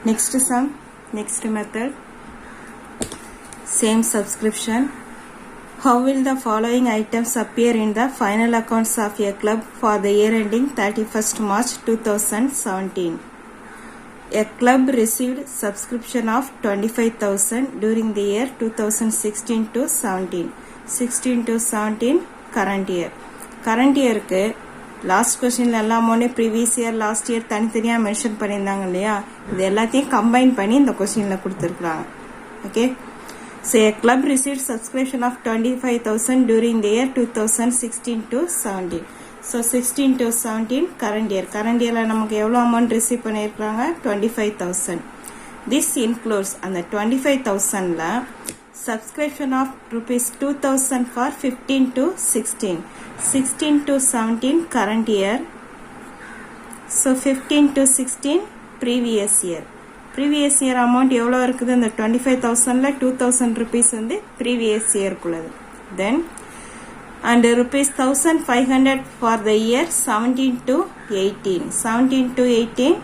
Next sum, next method, same subscription. How will the following items appear in the final accounts of a club for the year ending 31st March 2017? A club received subscription of 25,000 during the year 2016 to 17. 16 to 17 current year. Current year க்கு last கொஸ்டின்ல எல்லா அமௌண்ட்டையும் previous year last year தனித்தனியாக mention பண்ணியிருந்தாங்க இல்லையா, இது எல்லாத்தையும் combine பண்ணி இந்த கொஸ்டின்ல கொடுத்துருக்குறாங்க. Okay, so a club received subscription of 25,000 during the year 2016 to 17. So 16 to 17 current year. current yearல நமக்கு எவ்வளோ அமௌண்ட் ரிசீவ் பண்ணியிருக்கிறாங்க? 25,000. This includes அந்த 25,000ல subscription of rupees 2,000 for 15 to 16. 16 to 17 current year. So 15 to 16 previous year. Previous year amount எவ்வளோ இருக்குது? அந்த 25,000ல 2,000 rupees வந்து previous year குள்ளது. Then and rupees 1,500 for the year 17 to 18. 17 to 18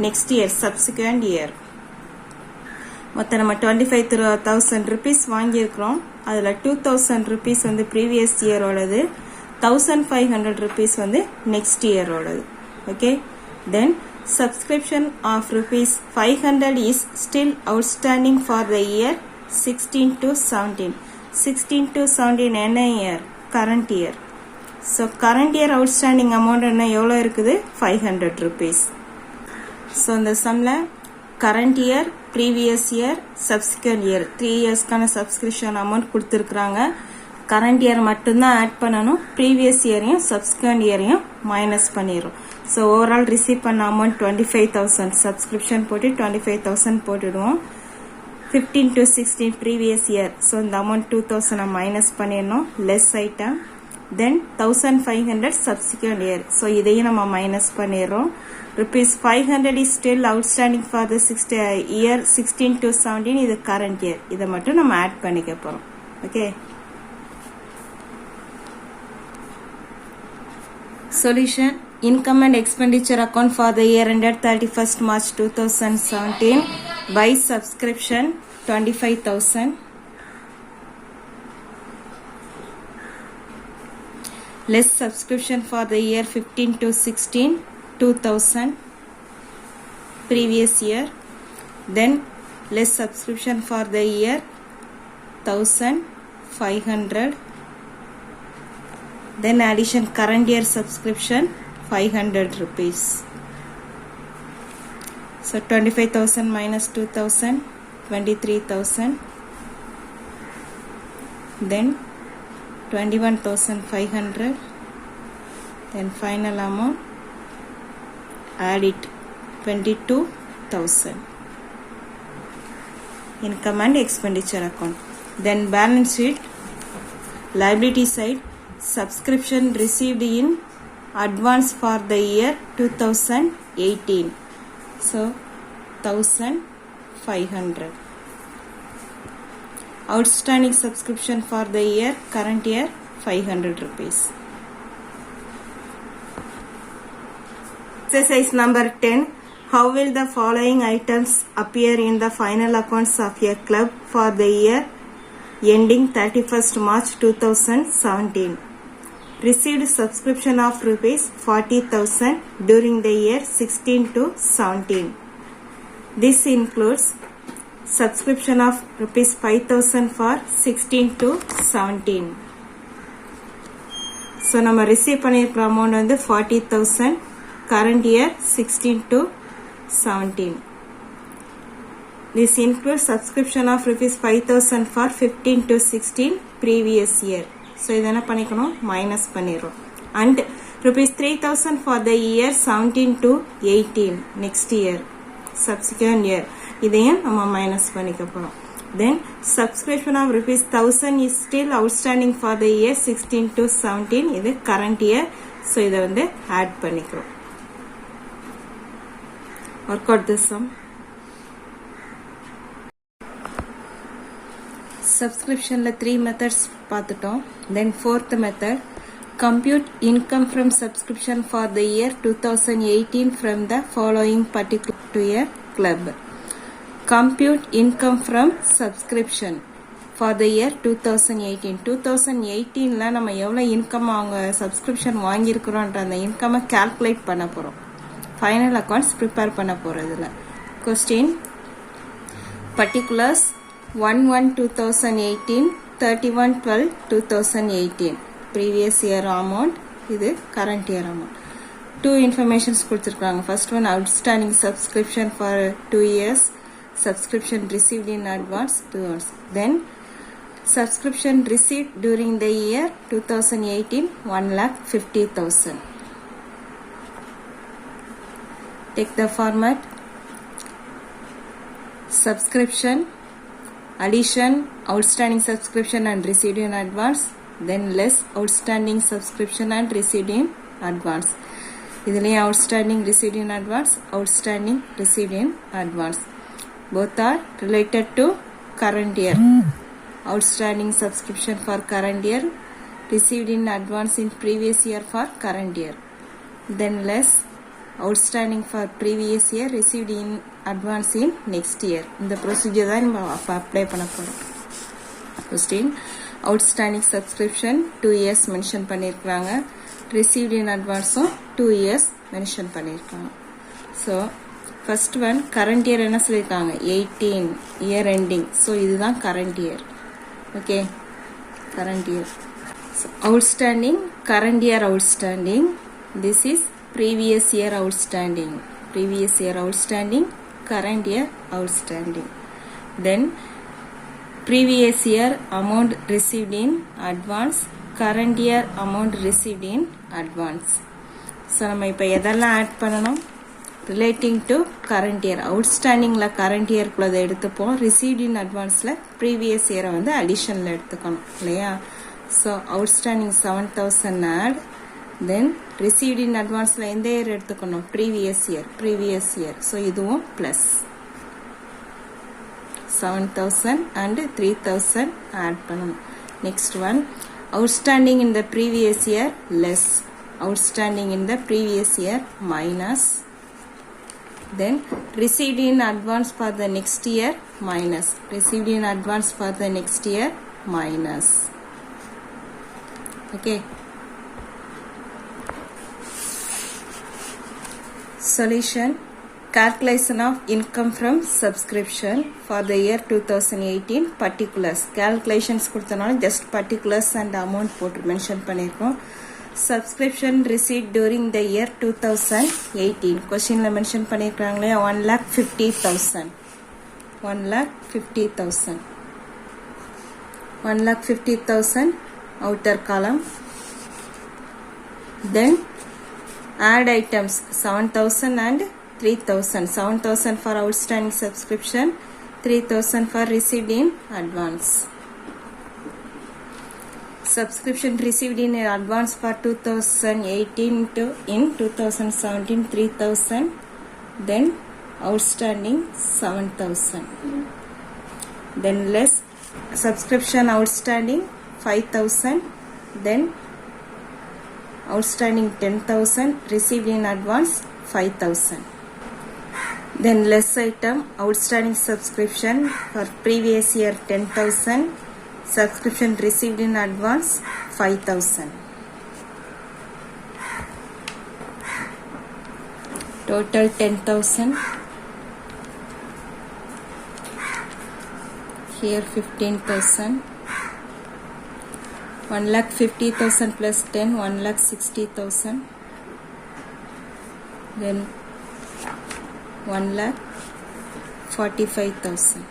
next year, subsequent year. மொத்தம் நம்ம 25,000 rupees வாங்கியிருக்கிறோம். அதில் 2,000 rupees வந்து previous year ஓடது, 1,500 rupees வந்து next year ஓடது. Okay, then subscription of rupees 500 is still outstanding for the year 16 to 17. 16 to 17 என்ன year? Current year. So current year outstanding amount என்ன எவ்வளோ இருக்குது? 500 rupees. So இந்த sumல current year, previous year, subsequent year 3 yearsக்கான subscription amount கொடுத்துருக்குறாங்க. current year மட்டும்தான் add பண்ணணும், previous yearயும் subsequent yearயும் minus பண்ணிடும். So overall receive பண்ண அமௌண்ட் 25,000 சப்ஸ்கிரிப்ஷன் போட்டு 25,000 போட்டுடுவோம். 15 to 16 previous year. ஸோ இந்த அமௌண்ட் 2,000 மைனஸ் பண்ணிடணும், லெஸ் ஐட்டம். தென் 1,500 subsequent year. ஸோ இதையும் நம்ம மைனஸ் பண்ணிடுறோம். rupees 500 is still outstanding for the year 16 to 17. இது current year. இதை மட்டும் நம்ம ஆட் பண்ணிக்க போறோம். Okay, solution. Income and expenditure account for the year ended 31st March 2017 by subscription 25,000. Less subscription for the year 15 to 16 2,000 previous year. Then less subscription for the year 1,500. Then addition current year subscription 500 rupees. So 25,000 minus 2,000, 23,000. Then 21,500. Then final amount, add it, 22,000. Income and expenditure account. Then balance sheet, liability side, subscription received in advance for the year 2018. So 1,500. Outstanding subscription for the year current year 500 rupees. Exercise number 10. How will the following items appear in the final accounts of a club for the year ending 31st March 2017? Received subscription of rupees 40,000 during the year 16 to 17. This includes subscription of rupees 5,000 for 16 to 17. So நம்ம receive பண்ணியிருக்கிற amount வந்து 40,000 current year 16 to 17. This includes subscription of rupees 5,000 for 15 to 16 previous year. So இதை என்ன பண்ணிக்கணும்? Minus பண்ணிடுறோம். And rupees 3,000 for the year 17 to 18 next year, subsequent year. இதையும் நம்ம minus பண்ணிக்க போறோம். Then subscription of rupees 1,000 is still outstanding for the year 16 to 17. இது current year. So இதை வந்து ஆட் பண்ணிக்கிறோம். Work out this sum. Subscriptionல 3 methods பார்த்துட்டோம். Then fourth method, compute income from subscription for the year 2018 from the following particular to a club. compute income from subscription for the year 2018. 2018ல நம்ம எவ்வளவு income அவங்க subscription வாங்கியிருக்கிறோன்ற அந்த income calculate பண்ண போறோம். Final accounts prepare பண்ண போறதுல. Question particulars 1/1/2018 31/12/2018 previous year amount, இது current year amount. Two informations கொடுத்திருக்காங்க. First one, outstanding subscription for 2 years, subscription received in advance 2 years. Then subscription received during the year 2018 1,50,000. Take the format: subscription, addition, outstanding subscription and received in advance, then less outstanding subscription and received in advance. இதுலயும் outstanding received in advance, outstanding received in advance. Both are related to current year. Outstanding subscription for current year, received in advance in previous year for current year. Then less outstanding for previous year, received in advance in next year. இந்த procedure தான் நம்ம apply பண்ண போறோம். Question: outstanding subscription 2 years mention பண்ணிருக்காங்க. received in advance 2 years mention பண்ணிருக்காங்க. So first one, current year என்ன சொல்லிருக்காங்க? 18 year ending. So இதுதான் current year. Okay, current year. So outstanding, current year outstanding. This is previous year outstanding. Previous year outstanding, current year outstanding. Then previous year amount received in advance, current year amount received in advance. So நம்ம இப்ப எதெல்லாம் add பண்ணணும்? relating to current year. outstandingல current year குள்ளத எடுத்துப்போம். received in advanceல previous year வந்து additionல எடுத்துக்கணும் இல்லையா? So outstanding 7,000 add, then received in advanceல எந்த year எடுத்துக்கணும்? previous year. So இதுவும் plus 7,000 and 3,000 add பண்ணணும். Next one, outstanding in the previous year less, outstanding in the previous year minus, then received in advance for the next year minus, received in advance for the next year minus. Okay, solution: calculation of income from subscription for the year 2018. particulars calculations கொடுத்தனால just particulars and amount போட்டு mention பண்ணிருக்கோம். subscription received during the year 2018 questionல mention பண்ணிருக்காங்களே 1,50,000. 1,50,000 outer column. Then add items 7,000 and 3,000. 7,000 for outstanding subscription, 3,000 for received in advance. Subscription received in advance for 2018 to in 2017 3,000, then outstanding 7,000. Then less subscription outstanding 5,000, then outstanding 10,000, received in advance 5,000. Then less item outstanding subscription for previous year 10,000, subscription received in advance 5,000. Total 10,000. Here 15,000. 1,50,000 plus 10, 1,60,000. Then 1,45,000.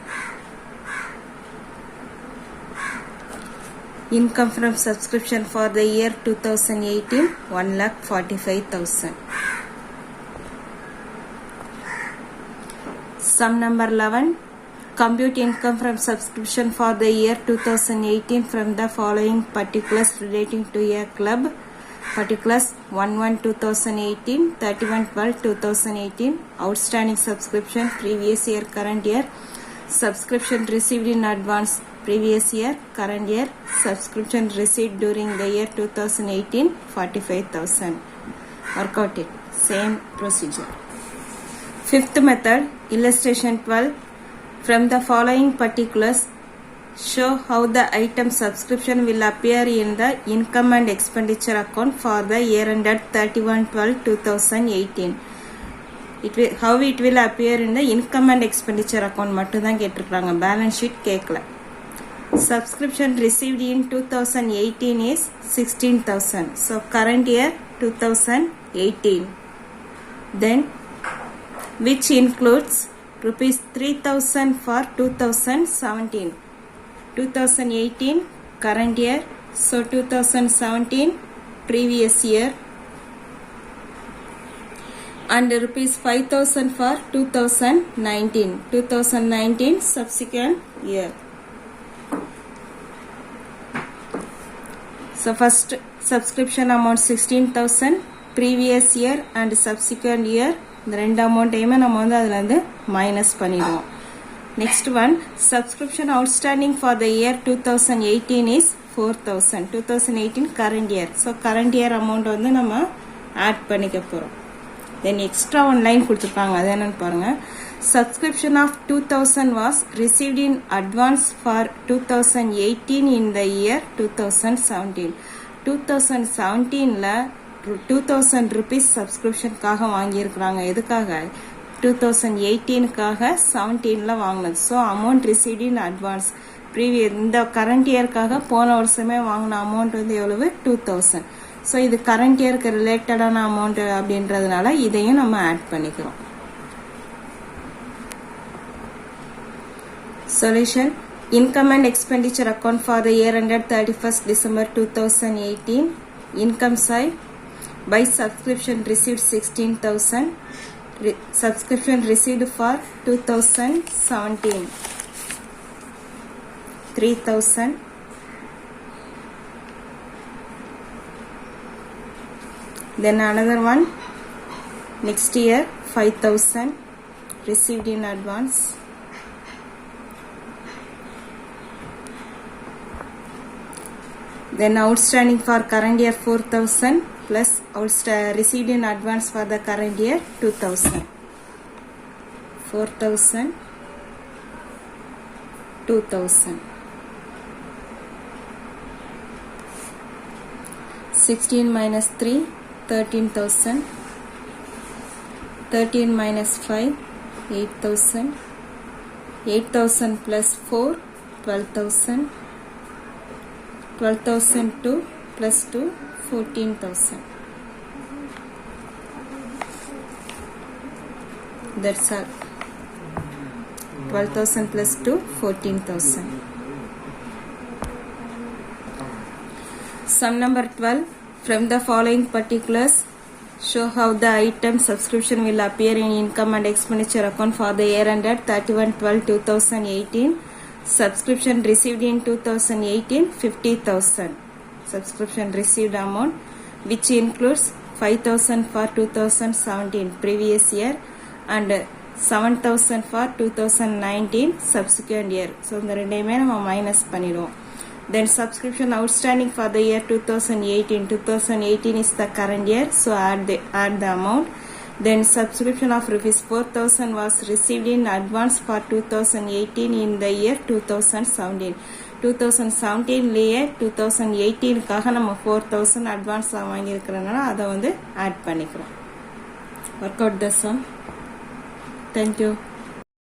Income from subscription for the year 2018 1,45,000. Sum number 11. Compute income from subscription for the year 2018 from the following particulars relating to a club. Particulars: 1/1/2018, 31/12/2018, outstanding subscription previous year current year, subscription received in advance previous year current year, subscription received during the year 2018 45,000. Work out it. Same procedure. Fifth method, illustration 12. From the following particulars, show how the item subscription will appear in the income and expenditure account for the year ended 31/12/2018. How it will appear in the income and expenditure account மட்டும் தான் கேட்டிருக்காங்க, balance sheet கேட்கல. Subscription received in 2018 is 16,000. So current year 2018. Then which includes rupees 3,000 for 2017. 2018 current year, so 2017 previous year, and rupees 5,000 for 2019. 2019 subsequent year. So first subscription amount 16,000, previous year and subsequent year, இந்த ரெண்டு அமௌண்ட்டையுமே நம்ம வந்து அதில் வந்து minus பண்ணிடுவோம். Next one, subscription outstanding for the year 2018 is 4,000. 2018 current year. So current year amount வந்து நம்ம add பண்ணிக்க போகிறோம். தென் எக்ஸ்ட்ரா ஒன் லைன் கொடுத்துருப்பாங்க, அது என்னன்னு பாருங்க. Subscription of 2,000 was received in advance for 2018 in the year 2017. 2017ல 2,000 rupees சப்ஸ்கிரிப்ஷனுக்காக வாங்கியிருக்கிறாங்க. எதுக்காக? 2018க்காக 17ல வாங்கினது. So amount received in advance. இந்த கரண்ட் இயர்க்காக போன வருஷமே வாங்கின அமௌண்ட் வந்து எவ்வளவு? 2,000. ஸோ இது கரண்ட் இயருக்கு ரிலேட்டடான அமௌண்ட் அப்படின்றதுனால இதையும் நம்ம ஆட் பண்ணிக்கிறோம். Solution: Income and expenditure account for the year ended 31st December 2018. Income side, by subscription received 16,000. Subscription received for 2017 3,000. Then another one, next year 5,000 received in advance. Then outstanding for current year 4,000 plus received in advance for the current year 2,000. 4,000, 2,000. 16 minus 3, 13,000. 13 minus 5, 8,000. 8,000 plus 4, 12,000. 12,002 plus 2, 14,000. That's all. 12,000 plus 2, 14,000. Sum number 12. From the following particulars, show how the item subscription will appear in income and expenditure account for the year ended 31/12/2018. Subscription received in 2018 50,000. Subscription received amount, which includes 5,000 for 2017 previous year and 7,000 for 2019 subsequent year. So இந்த ரெண்டையுமே நம்ம minus பண்ணிடுவோம். Then subscription outstanding for the year 2018. 2018 is the current year, so add the amount. Then subscription of rupees 4,000 was received in advance for 2018 in the year 2017. 2017லயே 2018க்காக நம்ம 4,000 advance வாங்கியிருக்கிறதுனால அதை வந்து add பண்ணிக்கிறோம். Work out the sum. Thank you.